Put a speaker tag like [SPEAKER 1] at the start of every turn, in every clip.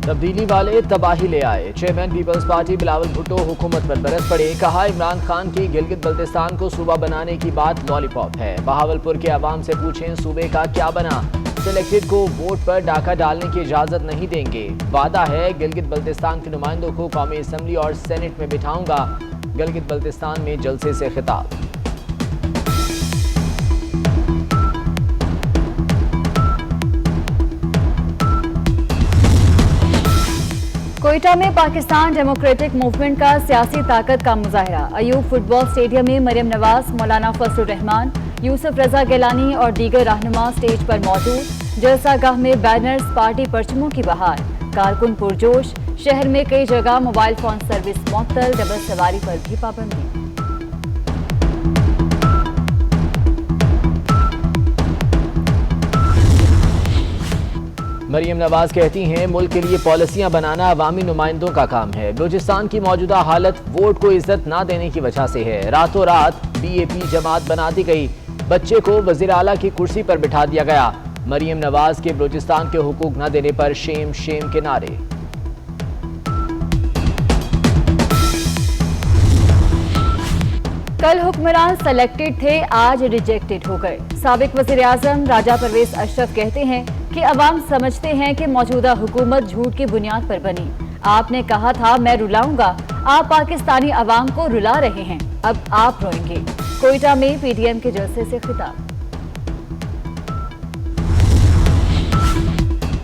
[SPEAKER 1] तब्दीली वाले तबाही ले आए। Chairman peoples party Bilawal Bhutto हुकूमत पर बरस पड़े। कहा, इमरान खान की गिलगित बल्तिस्तान को सूबा बनाने की बात लॉलीपॉप है। बहावलपुर के अवाम से पूछें सूबे का क्या बना। सिलेक्टेड को वोट पर डाका डालने की इजाजत नहीं देंगे। वादा है गिलगित बल्तिस्तान के नुमाइंदों को कौमी असम्बली और सेनेट में बिठाऊंगा। गिलगित बल्तिस्तान में जलसे से खिताब।
[SPEAKER 2] कोयटा में पाकिस्तान डेमोक्रेटिक मूवमेंट का सियासी ताकत का मुजाहरा। अयूब फुटबॉल स्टेडियम में मरियम नवाज, मौलाना फजलुर रहमान, यूसुफ रजा गिलानी और दीगर रहनुमा स्टेज पर मौजूद। जलसागाह में बैनर्स, पार्टी परचमों की बहार। कारकुन पुरजोश। शहर में कई जगह मोबाइल फोन सर्विस मुअत्तल। डबल सवारी पर भी पाबंदी।
[SPEAKER 1] मरियम नवाज कहती हैं, मुल्क के लिए पॉलिसियां बनाना अवामी नुमाइंदों का काम है। बलूचिस्तान की मौजूदा हालत वोट को इज्जत ना देने की वजह से है। रातों रात बीएपी जमात बना दी गई। बच्चे को वजीर आला की कुर्सी पर बिठा दिया गया। मरियम नवाज के बलूचिस्तान के हुकूक न देने पर शेम शेम के नारे।
[SPEAKER 2] कल हुक्मरान सेलेक्टेड थे, आज रिजेक्टेड हो गए। साबिक वजीर आजम राजा परवेज अशरफ कहते हैं कि अवाम समझते हैं कि मौजूदा हुकूमत झूठ की बुनियाद पर बनी। आपने कहा था मैं रुलाऊंगा, आप पाकिस्तानी अवाम को रुला रहे हैं, अब आप रोएंगे। कोयटा में पीडीएम के जलसे से खिताब।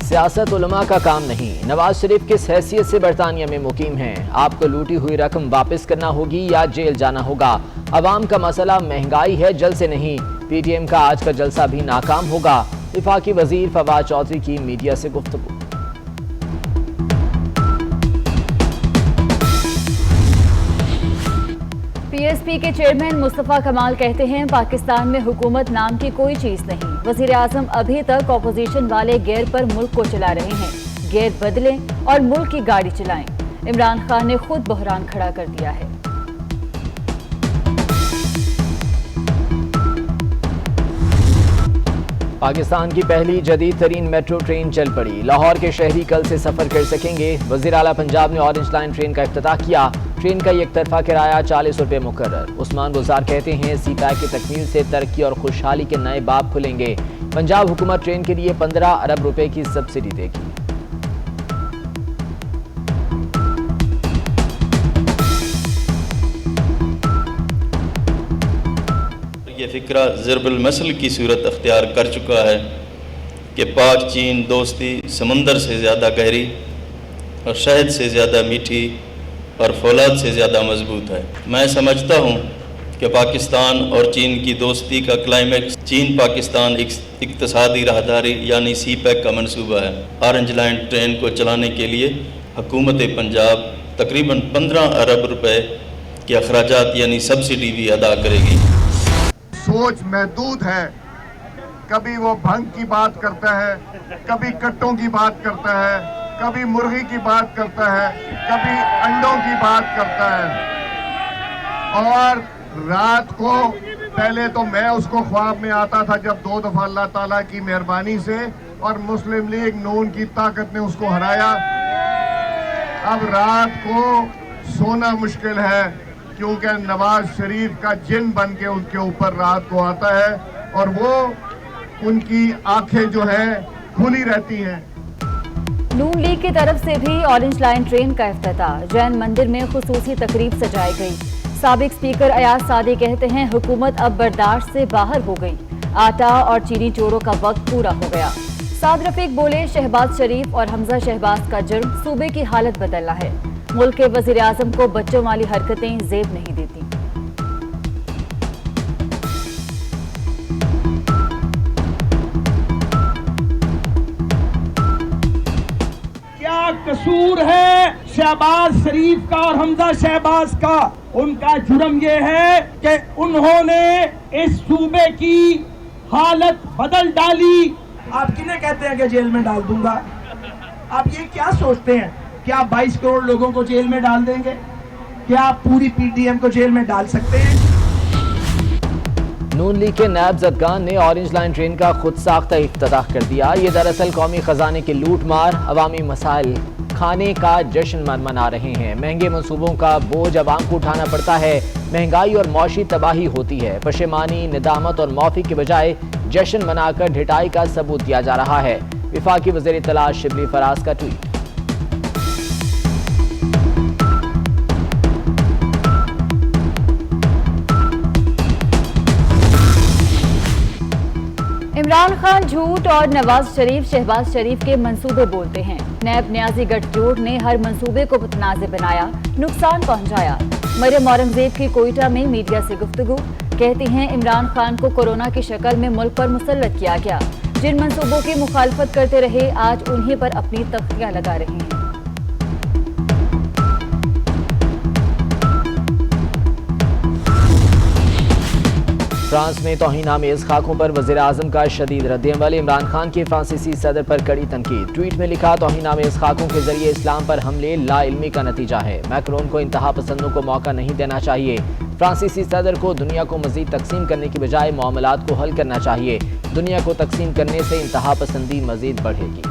[SPEAKER 1] सियासत उलमा का काम नहीं। नवाज शरीफ किस हैसियत से बरतानिया में मुकीम हैं? आपको लूटी हुई रकम वापस करना होगी या जेल जाना होगा। अवाम का मसला महंगाई है, जल से नहीं। पीडीएम का आज का जलसा भी नाकाम होगा। वफाकी वजीर फवाद चौधरी की मीडिया से गुफ्तगू।
[SPEAKER 2] पीएसपी के चेयरमैन मुस्तफा कमाल कहते हैं, पाकिस्तान में हुकूमत नाम की कोई चीज नहीं। वजीर आजम अभी तक ऑपोजिशन वाले गियर पर मुल्क को चला रहे हैं। गियर बदलें और मुल्क की गाड़ी चलाएं। इमरान खान ने खुद बहरान खड़ा कर दिया है।
[SPEAKER 1] पाकिस्तान की पहली जदीद तरीन मेट्रो ट्रेन चल पड़ी। लाहौर के शहरी कल से सफर कर सकेंगे। वजीर आला पंजाब ने ऑरेंज लाइन ट्रेन का इफ्तिताह किया। ट्रेन का एक तरफा किराया 40 रुपये मुकर्रर। उस्मान गुजार कहते हैं, सीपैक की तकमील से तरक्की और खुशहाली के नए बाब खुलेंगे। पंजाब हुकूमत ट्रेन के लिए 15 अरब रुपए की सब्सिडी देगी।
[SPEAKER 3] ये फ़िक्रा ज़रबुल मसल की सूरत अख्तियार कर चुका है कि पाक चीन दोस्ती समंदर से ज़्यादा गहरी और शहद से ज़्यादा मीठी और फौलाद से ज़्यादा मजबूत है। मैं समझता हूँ कि पाकिस्तान और चीन की दोस्ती का क्लाइमेक्स चीन पाकिस्तान इक्तिसादी राहदारी यानी सीपैक का मंसूबा है। ऑरेंज लाइन ट्रेन को चलाने के लिए हुकूमत पंजाब तकरीबन 15 अरब रुपए के अखराजात यानी सब्सिडी भी अदा करेगी।
[SPEAKER 4] सोच महदूद है। कभी वो भंग की बात करता है, कभी कट्टों की बात करता है, कभी मुर्गी की बात करता है, कभी अंडों की बात करता है। और रात को पहले तो मैं उसको ख्वाब में आता था जब 2 दफा अल्लाह ताला की मेहरबानी से और मुस्लिम लीग नून की ताकत ने उसको हराया। अब रात को सोना मुश्किल है क्योंकि नवाज शरीफ का जिन बन के उनके ऊपर रात को आता है और वो उनकी आंखें जो है खुली रहती हैं।
[SPEAKER 2] नून लीग की तरफ से भी ऑरेंज लाइन ट्रेन का इफ्तिताह। जैन मंदिर में खुसूसी तकरीब सजाई गई। साबिक स्पीकर अयाज सादी कहते हैं, हुकूमत अब बर्दाश्त से बाहर हो गई। आटा और चीनी चोरों का वक्त पूरा हो गया। साद रफीक बोले, शहबाज शरीफ और हमजा शहबाज का जुर्म सूबे की हालत बदलना है। मुल्क के वजीर आजम को बच्चों वाली हरकतें जेब नहीं देती।
[SPEAKER 5] क्या कसूर है शहबाज शरीफ का और हमजा शहबाज का? उनका जुर्म यह है कि उन्होंने इस सूबे की हालत बदल डाली। आप किन्हें कहते हैं कि जेल में डाल दूंगा? आप ये क्या सोचते हैं? क्या 22 करोड़ लोगों को जेल में डाल देंगे? क्या पूरी पीडीएम को जेल में डाल सकते हैं?
[SPEAKER 1] नून लीग के नायब जदगान ने ऑरेंज लाइन ट्रेन का खुद साख्ता इफ्तिताह कर दिया। ये दरअसल कौमी खजाने की लूट मार अवामी मसाइल खाने का जश्न मना रहे हैं। महंगे मंसूबों का बोझ अवाम को उठाना पड़ता है। महंगाई और मौशी तबाही होती है। पशेमानी, निदामत और माफी के बजाय जश्न मनाकर ढिठाई का सबूत दिया जा रहा है। विफाकी वज़ीर इत्तलात शिबली फराज का ट्वीट।
[SPEAKER 2] इमरान खान झूठ और नवाज शरीफ शहबाज शरीफ के मंसूबे बोलते हैं। नैब न्याजी गठजोड़ ने हर मंसूबे को मुतनाज़ बनाया, नुकसान पहुंचाया। मरियम औरंगजेब की कोयटा में मीडिया से गुफ्तगू, कहती हैं इमरान खान को कोरोना की शक्ल में मुल्क पर मुसल्लत किया गया। जिन मंसूबों की मुखालफत करते रहे आज उन्हीं पर अपनी तख्तियां लगा रहे हैं।
[SPEAKER 1] फ्रांस में तौहीन-आमेज़ खाकों पर वज़ीर-ए-आज़म का शदीद रद्द-ए-अमल। इमरान खान की फ्रांसीसी सदर पर कड़ी तनकीद। ट्वीट में लिखा, तौहीन-आमेज़ खाकों के जरिए इस्लाम पर हमले लाइल्मी का नतीजा है। मैक्रोन को इंतहा पसंदों को मौका नहीं देना चाहिए। फ्रांसीसी सदर को दुनिया को मज़ीद तकसीम करने की बजाय मामलात को हल करना चाहिए। दुनिया को तकसीम करने से इंतहा पसंदी मज़ीद बढ़ेगी।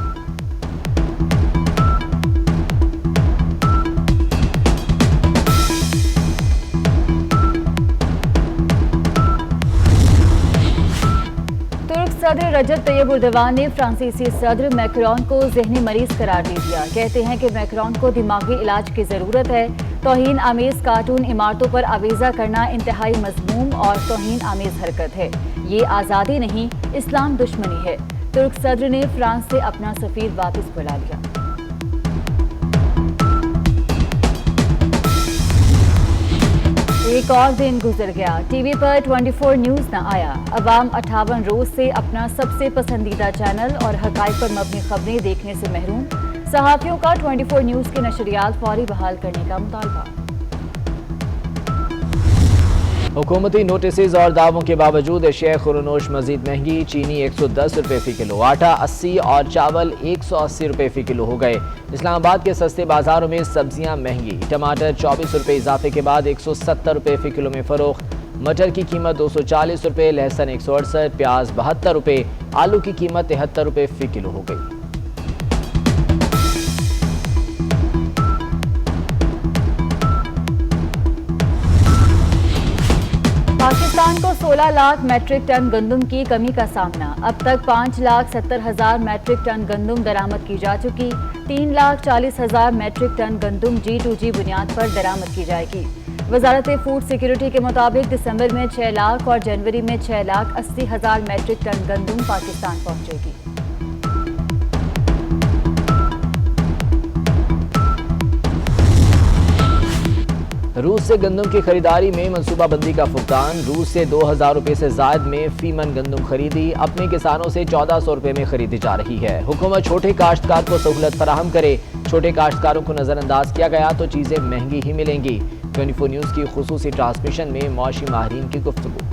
[SPEAKER 2] सदर रजब तैयब उर्दवान ने फ्रांसीसी सदर मैक्रोन को ज़हनी मरीज करार दे दिया। कहते हैं कि मैक्रोन को दिमागी इलाज की ज़रूरत है। तौहीन आमेज़ कार्टून इमारतों पर आवेज़ा करना इंतहाई मज़मूम और तौहीन आमेज़ हरकत है। ये आज़ादी नहीं, इस्लाम दुश्मनी है। तुर्क सदर ने फ्रांस से अपना सफ़ीर वापस बुला लिया। एक और दिन गुजर गया, टीवी पर 24 न्यूज़ न आया। अवाम 58 रोज से अपना सबसे पसंदीदा चैनल और हक़ाइक़ पर मबनी खबरें देखने से महरूम। सहाफ़ियों का 24 न्यूज़ की नशरियात फौरी बहाल करने का मुतालबा।
[SPEAKER 1] हुकूमती नोटिस और दावों के बावजूद एशिया खुरनोश मजीद महंगी। चीनी 110 रुपये फ़ी किलो, आटा 80 और चावल 180 रुपये फ़ी किलो हो गए। इस्लामाबाद के सस्ते बाजारों में सब्जियां महंगी। टमाटर 24 रुपये इजाफे के बाद 170 रुपये फ़ी किलो में फ़रोख्त। मटर की कीमत 240 रुपये, लहसुन 168, प्याज 72 रुपये, आलू की कीमत 73 रुपये फ़ी किलो हो गई।
[SPEAKER 2] पाकिस्तान को 16 लाख मैट्रिक टन गंदम की कमी का सामना। अब तक 5,70,000 मैट्रिक टन गंदम दरामद की जा चुकी। 3,40,000 मैट्रिक टन गंदम G2G बुनियाद पर दरामद की जाएगी। वजारत फूड सिक्योरिटी के मुताबिक दिसंबर में 6 लाख और जनवरी में 6,80,000 मैट्रिक टन गंदम पाकिस्तान पहुंचेगी।
[SPEAKER 1] रूस से गंदम की खरीदारी में मनसूबाबंदी का फुकदान। रूस से 2,000 रुपये से जायद में फी मन गंदम खरीदी अपने किसानों से 1,400 रुपये में खरीदी जा रही है। हुकूमत छोटे काश्तकार को सहूलत फराहम करे। छोटे काश्तकारों को नज़रअंदाज किया गया तो चीज़ें महंगी ही मिलेंगी। 24 न्यूज़ की खुसूसी ट्रांसमिशन में मौशी माहिरीन की गुफ्तगू।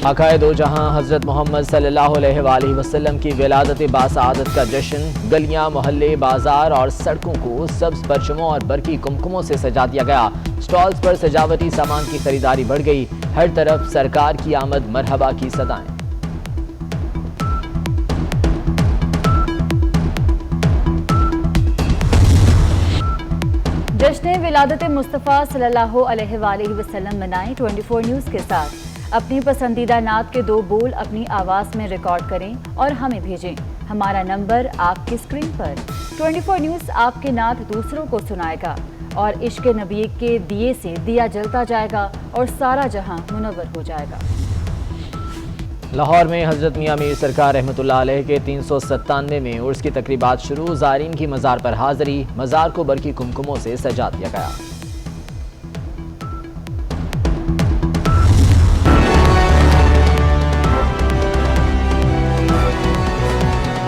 [SPEAKER 1] आकाए दो जहां हज़रत मोहम्मद सल्लल्लाहु अलैहि वसल्लम की विलादत बासआदत का जश्न। गलियां, मोहल्ले, बाजार और सड़कों को सब्ज परचमों और बरकी कुमकुमों से सजा दिया गया। स्टॉल्स पर सजावटी सामान की खरीदारी बढ़ गई। हर तरफ सरकार की आमद मरहबा की सदाएं।
[SPEAKER 2] जश्न विलादत मुस्तफ़ा सल्लल्लाहु अलैहि वसल्लम मनाएं 24 न्यूज़ के साथ। अपनी पसंदीदा नात के 2 बोल अपनी आवाज़ में रिकॉर्ड करें और हमें भेजें। हमारा नंबर आपकी स्क्रीन पर। 24 न्यूज़ आपकी नात दूसरों को सुनाएगा और इश्क नबी के दिए से दिया जलता जाएगा और सारा जहां मुनव्वर हो जाएगा।
[SPEAKER 1] लाहौर में हज़रत मियां मीर सरकार रहमतुल्लाह अलैह के 397वें में उर्स की तकरीबात शुरू। ज़ायरीन की मज़ार पर हाज़री। मज़ार को बरकी कुमकुमों से सजा दिया गया।